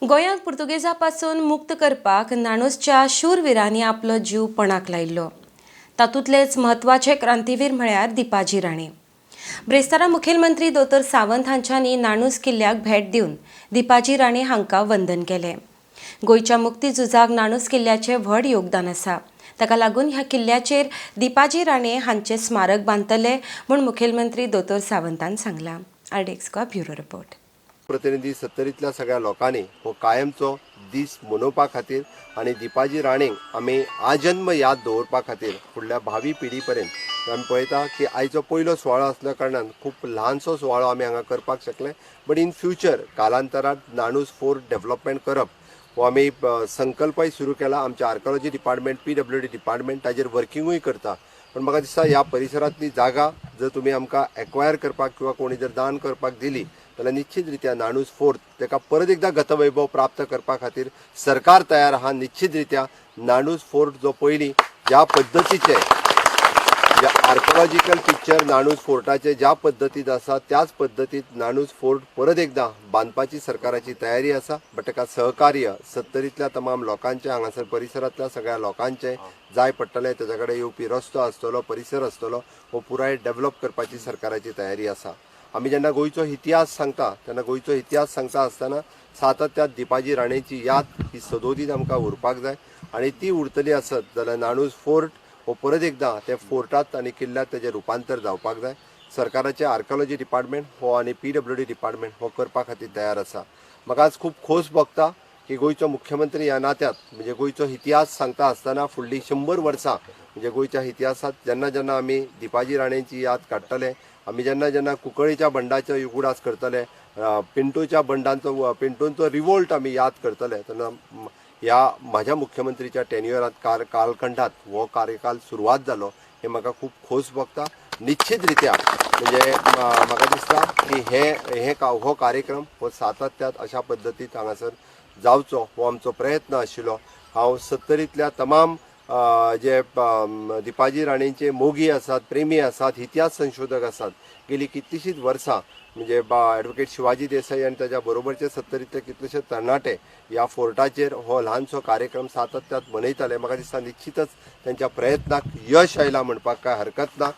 गोंयांक पुर्तुगेजांपासून मुक्त करपाक नाणूसच्या शूरवीरांनी आपलो जीव पणाक लायिल्लो. तातूंतलेच म्हत्वाचे क्रांतीवीर म्हळ्यार दिपाजी राणे. ब्रेस्तारा मुखेलमंत्री दोतोर सावंत हांच्यांनी नाणूस किल्ल्याक भेट दिवन दिपाजी राणे हांकां वंदन केलें. गोंयच्या मुक्ती झुजाक नाणूस किल्ल्याचें व्हड योगदान आसा. ताका लागून ह्या किल्ल्याचेर दिपाजी राणे हांचें स्मारक बांदतले म्हूण मुखेलमंत्री दोतोर सावंतान सांगलां. आरडेक्सका ब्युरो रिपोर्ट. प्रतिनिधी सत्तरीतल्या सगळ्या लोकांनी हो कायमचो दीस मनोवपा खातीर आणि दिपाजी राणेंक आमी आजन्म याद दवरपा खातीर फुडल्या भावी पिढी पर्यंत आमी पळयता की आयचो पयलो सुवाळो आसल्या कारणान खूब ल्हानसो सुवाळो आमी हांगा करपाक शकले. बट इन फ्युचर कालांतरांत नाणूस फोर्ट डेव्हलपमेंट करप हो आमी संकल्पय सुरू केला. आमच्या आर्किओलॉजी डिपार्टमेंट PWD डिपार्टमेंट ताजेर वर्किंगूय करता. पण म्हाका दिसता ह्या परिसरांतली जागा जर तुमी आमकां एक्वायर करपाक किंवा कोणी जर दान करपाक दिली जाल्यार निश्चित रित्या नाणूस फोर्ट ताका परत एकदा गतवैभव प्राप्त करपा खातीर सरकार तयार आहा. निश्चित रित्या नाणूस फोर्ट जो पयलीं ज्या पद्दतीचे जे आर्किओलॉजिकल पिक्चर नाणूस फोर्टाचे ज्या पद्दतीत आसा त्याच पद्दतीत नाणूस फोर्ट परत एकदा बांदपाची सरकाराची तयारी आसा. बट ताका सहकार्य सत्तरीतल्या तमाम लोकांचे, हांगासर परिसरांतल्या सगळ्या लोकांचे जाय पडटले. तेजे कडेन येवपी रस्तो आसतलो, परिसर आसतलो, हो पुराय डेव्हलप करपाची सरकाराची तयारी आसा. आमी जेन्ना गोंयचो इतिहास सांगता तेन्ना गोंयचो इतिहास सांगता आसतना सातत्यात दिपाजी राणेची याद ही सदोदीत आमकां उरपाक जाय आनी ती उरतली आसत जाल्यार नाणूस फोर्ट हो परत एकदा ते फोर्टात आनी किल्ल्यात तेजें रुपांतर जावपाक जाय. सरकाराचे आर्किओलॉजी डिपार्टमेंट हो आनी PWD डिपार्टमेंट हो करपा खातीर तयार आसा. म्हाका आज खूब खोस भोगता की गोंयचो मुख्यमंत्री ह्या नात्यात म्हणजे गोंयचो इतिहास सांगता आसतना फुडलीं 100 वर्सां म्हणजे गोंयच्या इतिहासात जेन्ना जेन्ना आमी दिपाजी राणेची याद काडटले, आमी जेन्ना जेन्ना कुंकळेच्या बंडाचो उगडास करतले, पिंटूच्या बंडांचो पिंटूंचो रिवोल्ट आमी याद करतले तेन्ना ह्या म्हाज्या मुख्यमंत्रीच्या टेन्युअरांत कालखंडात हो कार्यकाल सुरवात जालो हे म्हाका खूब खोस भोगता. निश्चित रित्या म्हणजे म्हाका दिसता की हो कार्यक्रम हो सातत्यात अशा पद्दतीत हांगासर जावचो हो आमचो प्रयत्न आशिल्लो. हांव सत्तरीतल्या तमाम जे दिपाजी राणेंचे मोगी आसात, प्रेमी आसात, इतिहास संशोधक आसात, गेली कितलीशींच वर्सां म्हणजे ॲडव्होकेट शिवाजी देसाई आनी ताच्या बरोबरचे सत्तरीतले कितलेशे तरणाटे ह्या फोर्टाचेर हो ल्हानसो कार्यक्रम सातत्यात मनयताले. म्हाका दिसता निश्चितच त्यांच्या प्रयत्नाक यश आयलां म्हणपाक काय हरकत ना.